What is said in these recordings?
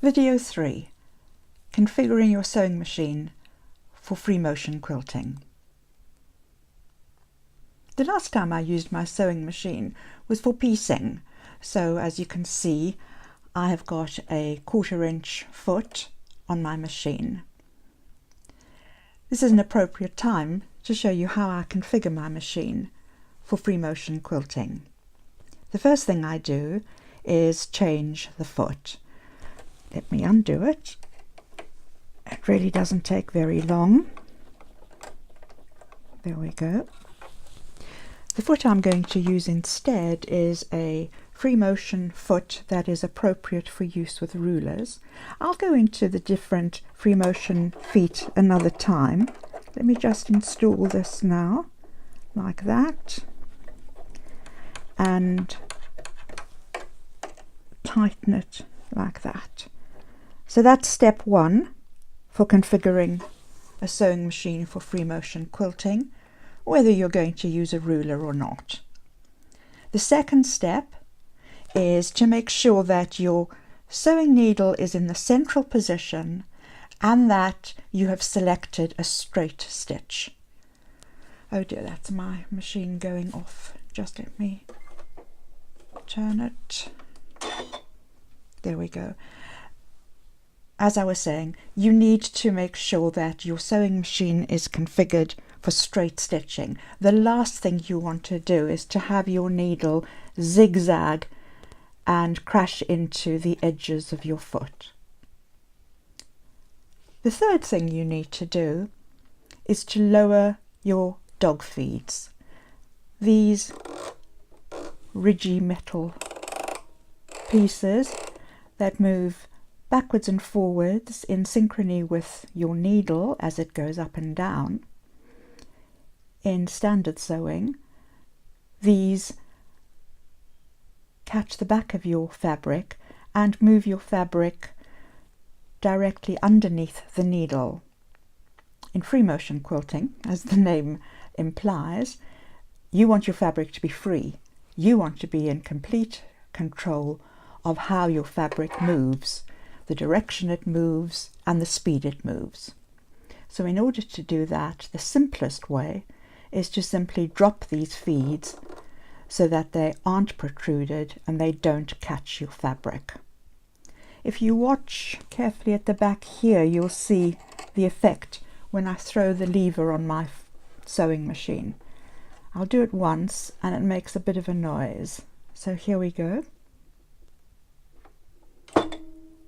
Video 3. Configuring your sewing machine for free motion quilting. The last time I used my sewing machine was for piecing. So as you can see, I have got a 1/4 inch foot on my machine. This is an appropriate time to show you how I configure my machine for free motion quilting. The first thing I do is change the foot. Let me undo it. It really doesn't take very long. There we go. The foot I'm going to use instead is a free motion foot that is appropriate for use with rulers. I'll go into the different free motion feet another time. Let me just install this now, like that, and tighten it like that. So that's step 1 for configuring a sewing machine for free motion quilting, whether you're going to use a ruler or not. The second step is to make sure that your sewing needle is in the central position and that you have selected a straight stitch. Oh dear, that's my machine going off. Just let me turn it. There we go. As I was saying, you need to make sure that your sewing machine is configured for straight stitching. The last thing you want to do is to have your needle zigzag and crash into the edges of your foot. The third thing you need to do is to lower your dog feeds. These ridgy metal pieces that move backwards and forwards in synchrony with your needle as it goes up and down. In standard sewing, these catch the back of your fabric and move your fabric directly underneath the needle. In free motion quilting, as the name implies, you want your fabric to be free. You want to be in complete control of how your fabric moves, the direction it moves and the speed it moves. So in order to do that, the simplest way is to simply drop these feeds so that they aren't protruded and they don't catch your fabric. If you watch carefully at the back here, you'll see the effect when I throw the lever on my sewing machine. I'll do it once and it makes a bit of a noise. So here we go.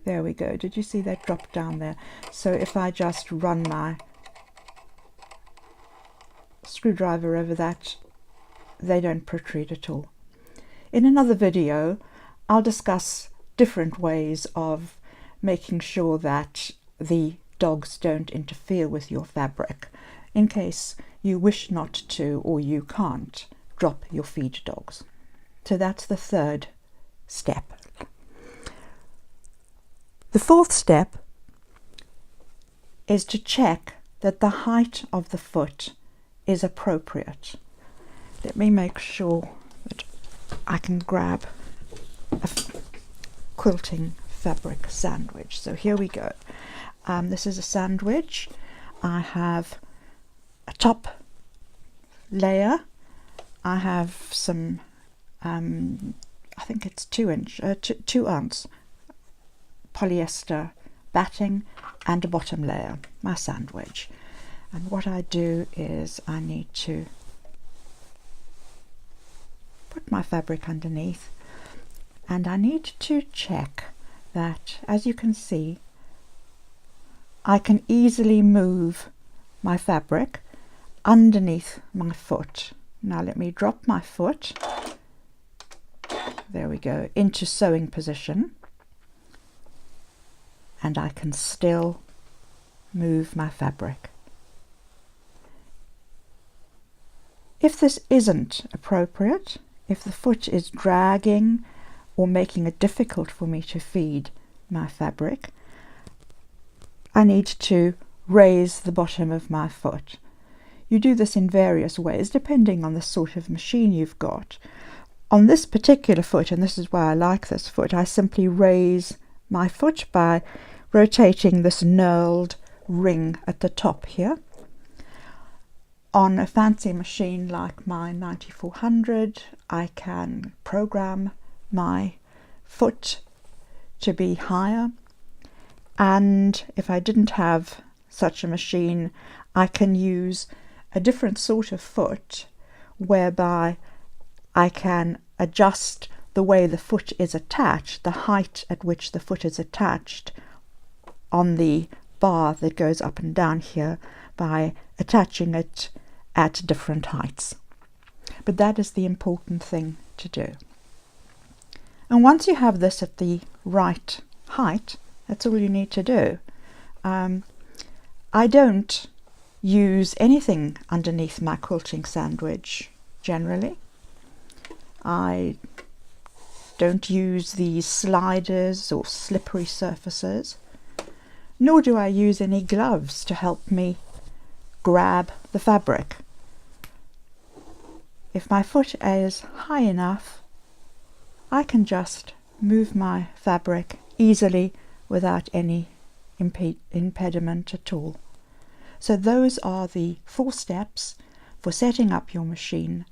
There we go. Did you see that drop down there? So if I just run my screwdriver over that, they don't protrude at all. In another video, I'll discuss different ways of making sure that the dogs don't interfere with your fabric, in case you wish not to or you can't drop your feed dogs. So that's the third step. The fourth step is to check that the height of the foot is appropriate. Let me make sure that I can grab a quilting fabric sandwich. So here we go. This is a sandwich. I have a top layer. I have some, I think it's 2 ounce polyester batting and a bottom layer, my sandwich. And what I do is I need to put my fabric underneath and I need to check that, as you can see, I can easily move my fabric underneath my foot. Now let me drop my foot, there we go, into sewing position, and I can still move my fabric. If this isn't appropriate, if the foot is dragging or making it difficult for me to feed my fabric, I need to raise the bottom of my foot. You do this in various ways depending on the sort of machine you've got. On this particular foot, and this is why I like this foot, I simply raise my foot by rotating this knurled ring at the top here. On a fancy machine like my 9400, I can program my foot to be higher, and if I didn't have such a machine, I can use a different sort of foot whereby I can adjust the way the foot is attached, the height at which the foot is attached on the bar that goes up and down here, by attaching it at different heights. But that is the important thing to do. And once you have this at the right height, that's all you need to do. I don't use anything underneath my quilting sandwich generally. I don't use these sliders or slippery surfaces, nor do I use any gloves to help me grab the fabric. If my foot is high enough, I can just move my fabric easily without any impediment at all. So those are the 4 steps for setting up your machine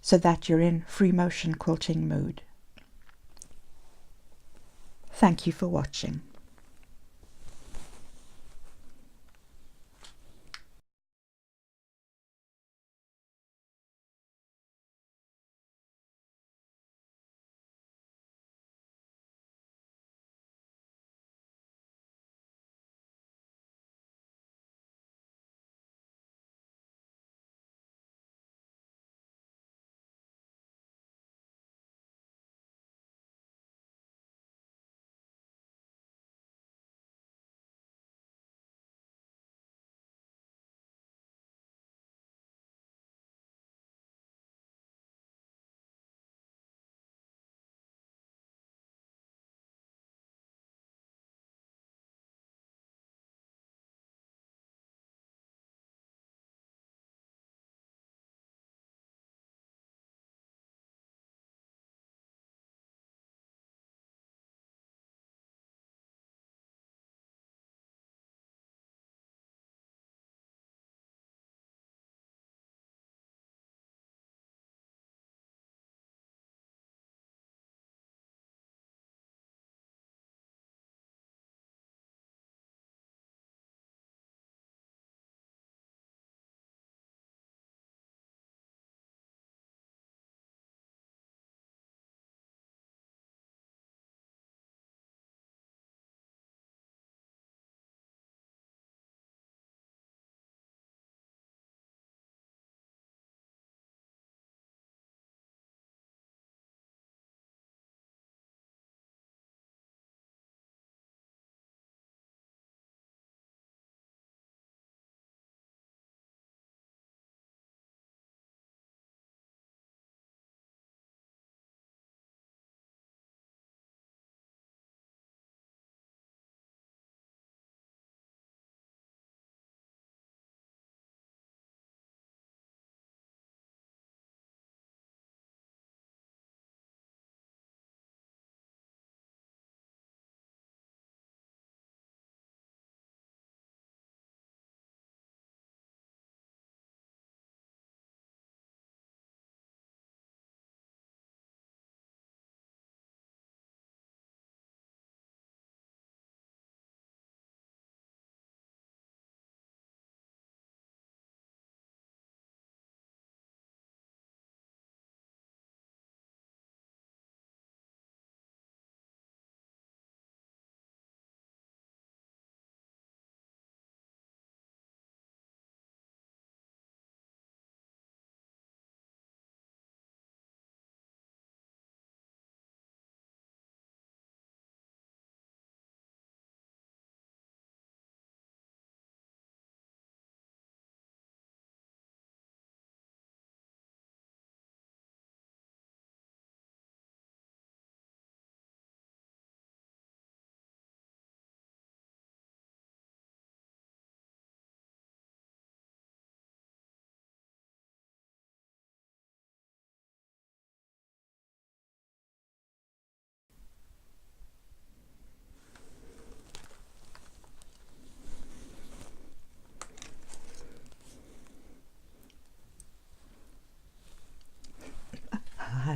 so that you're in free motion quilting mode. Thank you for watching.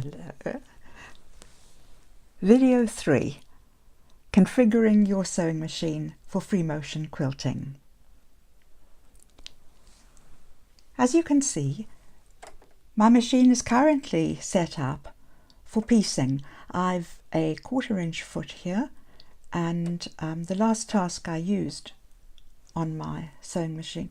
Hello. Video 3. Configuring your sewing machine for free motion quilting. As you can see, my machine is currently set up for piecing. I've a 1/4 inch foot here, and the last task I used on my sewing machine